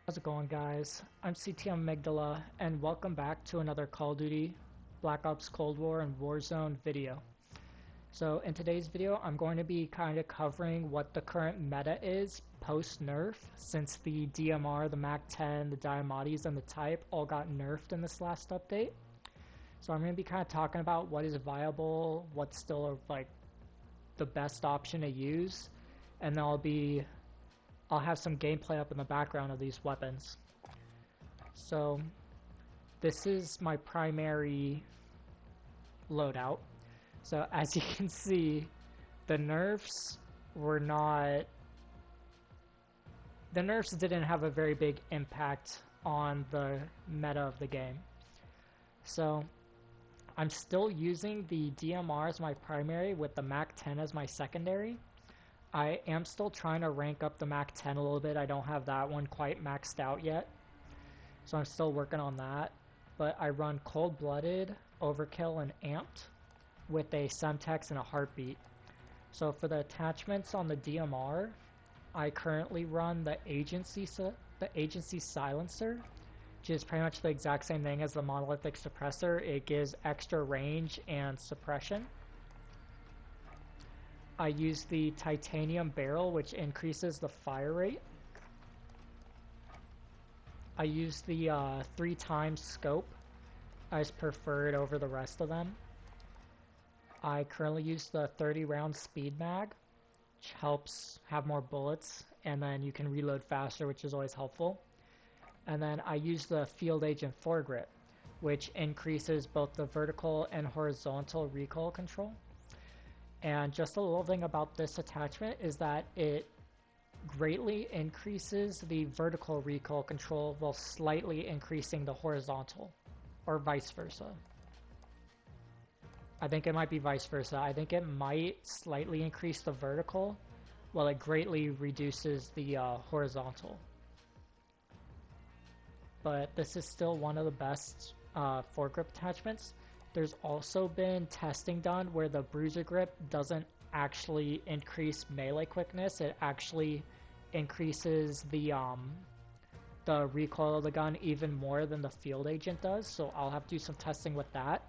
How's it going, guys? I'm CTM Amygdala, and welcome back to another Call of Duty Black Ops Cold War and Warzone video. So in today's video, I'm going to be kind of covering what the current meta is post-nerf, since the DMR, the MAC-10, the Diamotes, and the Type all got nerfed in this last update. So I'm going to be kind of talking about what is viable, what's still like the best option to use, and then I'll have some gameplay up in the background of these weapons. So this is my primary loadout. So as you can see, the nerfs didn't have a very big impact on the meta of the game. So I'm still using the DMR as my primary with the MAC-10 as my secondary. I am still trying to rank up the MAC-10 a little bit. I don't have that one quite maxed out yet, so I'm still working on that. But I run Cold-Blooded, Overkill, and Amped with a Semtex and a Heartbeat. So for the attachments on the DMR, I currently run the Agency Silencer, which is pretty much the exact same thing as the Monolithic Suppressor. It gives extra range and suppression. I use the Titanium Barrel, which increases the fire rate. I use the 3x scope as preferred over the rest of them. I currently use the 30 round speed mag, which helps have more bullets, and then you can reload faster, which is always helpful. And then I use the Field Agent Foregrip, which increases both the vertical and horizontal recoil control. And just a little thing about this attachment is that it greatly increases the vertical recoil control while slightly increasing the horizontal, or vice versa. I think it might be vice versa. I think it might slightly increase the vertical while it greatly reduces the horizontal. But this is still one of the best foregrip attachments. There's also been testing done where the bruiser grip doesn't actually increase melee quickness. It actually increases the recoil of the gun even more than the field agent does. So I'll have to do some testing with that.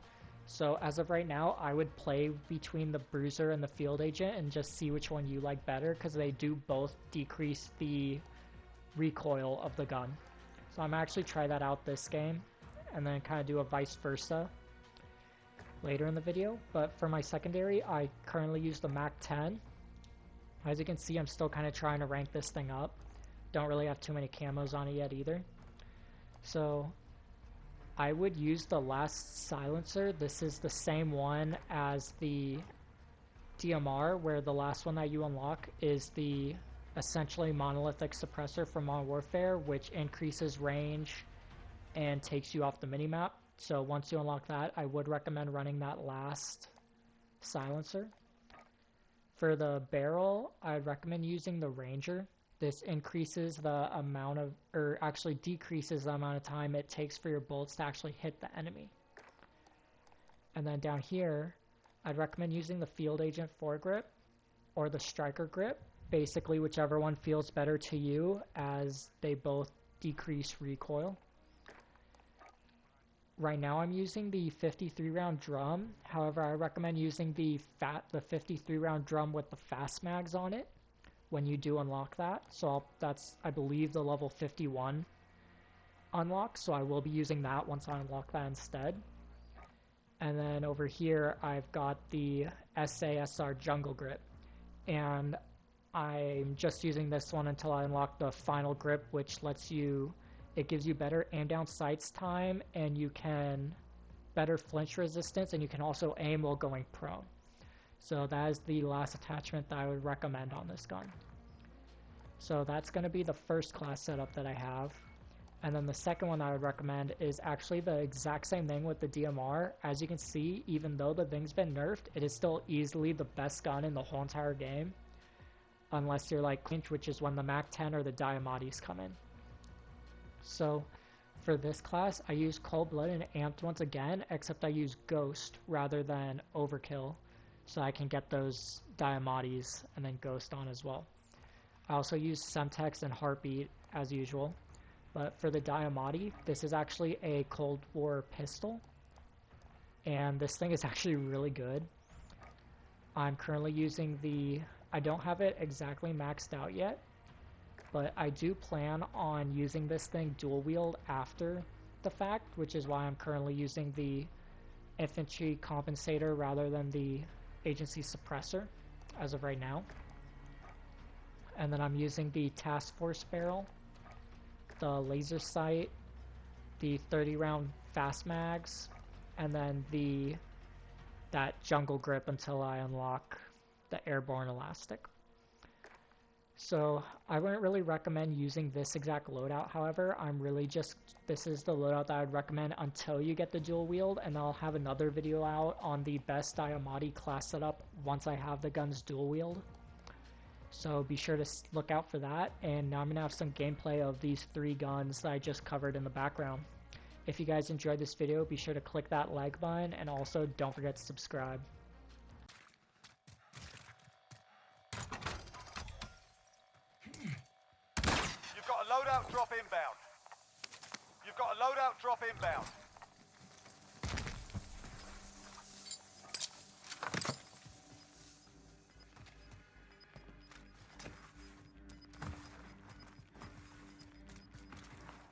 So as of right now, I would play between the bruiser and the field agent and just see which one you like better, because they do both decrease the recoil of the gun. So I'm actually try that out this game and then kind of do a vice versa later in the video. But for my secondary, I currently use the MAC-10. As you can see, I'm still kind of trying to rank this thing up. Don't really have too many camos on it yet either. So I would use the last silencer. This is the same one as the DMR, where the last one that you unlock is the essentially monolithic suppressor from Modern Warfare, which increases range and takes you off the minimap. So once you unlock that, I would recommend running that last silencer. For the barrel, I'd recommend using the Ranger. This increases the amount of, or actually decreases the amount of time it takes for your bullets to actually hit the enemy. And then down here, I'd recommend using the Field Agent Foregrip or the Striker Grip, basically whichever one feels better to you, as they both decrease recoil. Right now I'm using the 53 round drum. However, I recommend using the 53 round drum with the fast mags on it when you do unlock that. So that's, I believe, the level 51 unlock, so I will be using that once I unlock that instead. And then over here I've got the SASR Jungle Grip, and I'm just using this one until I unlock the final grip, which it gives you better aim down sights time, and you can better flinch resistance, and you can also aim while going prone. So that is the last attachment that I would recommend on this gun. So that's going to be the first class setup that I have. And then the second one I would recommend is actually the exact same thing with the DMR. As you can see, even though the thing's been nerfed, it is still easily the best gun in the whole entire game, unless you're like clinch, which is when the MAC-10 or the Diamotes come in. So for this class, I use Cold-Blood and Amped once again, except I use Ghost rather than Overkill, so I can get those Diamotes and then Ghost on as well. I also use Semtex and Heartbeat as usual. But for the Diamati, this is actually a Cold War pistol, and this thing is actually really good. I'm currently using the, I don't have it exactly maxed out yet, but I do plan on using this thing dual wield after the fact, which is why I'm currently using the infantry compensator rather than the agency suppressor as of right now. And then I'm using the task force barrel, the laser sight, the 30 round fast mags, and then that jungle grip until I unlock the airborne elastic. So I wouldn't really recommend using this exact loadout, however. This is the loadout that I'd recommend until you get the dual wield, and I'll have another video out on the best Diamati class setup once I have the guns dual wield. So be sure to look out for that, and now I'm going to have some gameplay of these 3 guns that I just covered in the background. If you guys enjoyed this video, be sure to click that like button, and also don't forget to subscribe. You've got a loadout drop inbound. You've got a loadout drop inbound.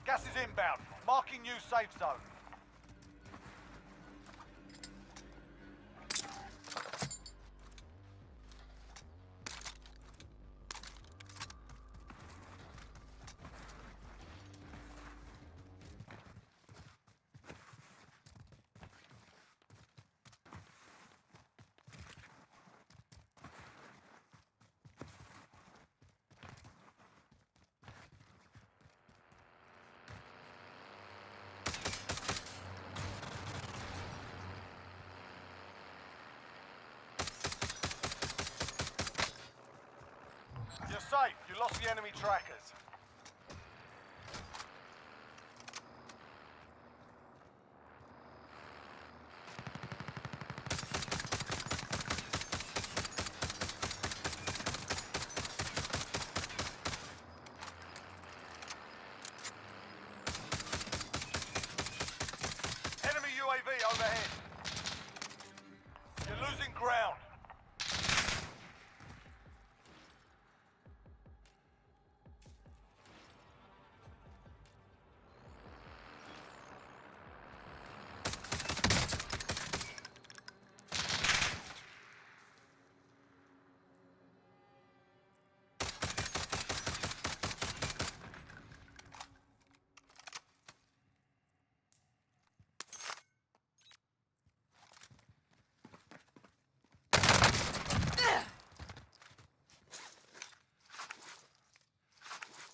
Gas is inbound. Marking new safe zone. You're safe. You lost the enemy trackers. Enemy UAV overhead. You're losing ground.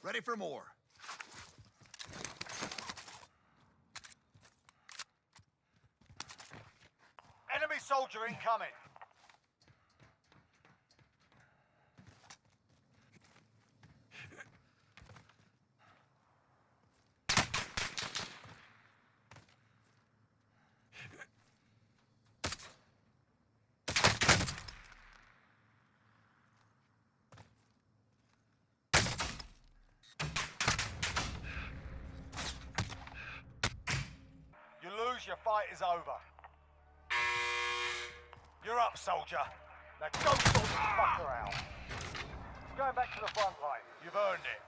Ready for more. Enemy soldier incoming. You lose, your fight is over. You're up, soldier. Now go sort this fucker out. Going back to the front line. You've earned it.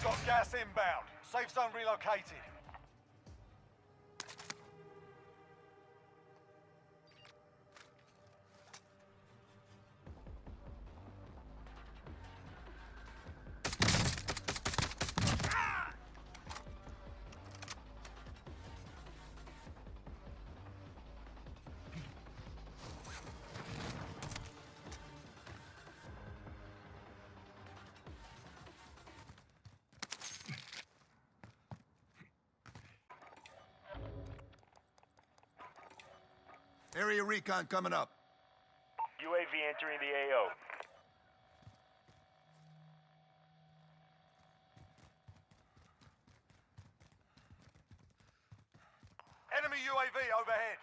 Got gas inbound. Safe zone relocated. Area recon coming up. UAV entering the AO. Enemy UAV overhead.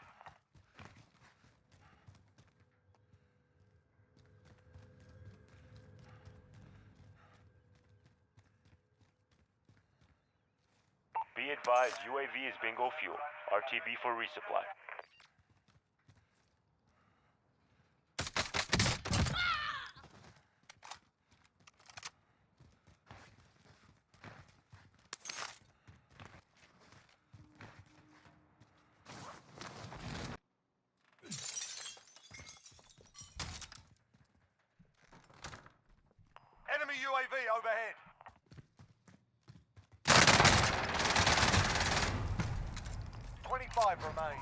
Be advised, UAV is bingo fuel. RTB for resupply. Enemy UAV overhead. $25 remain.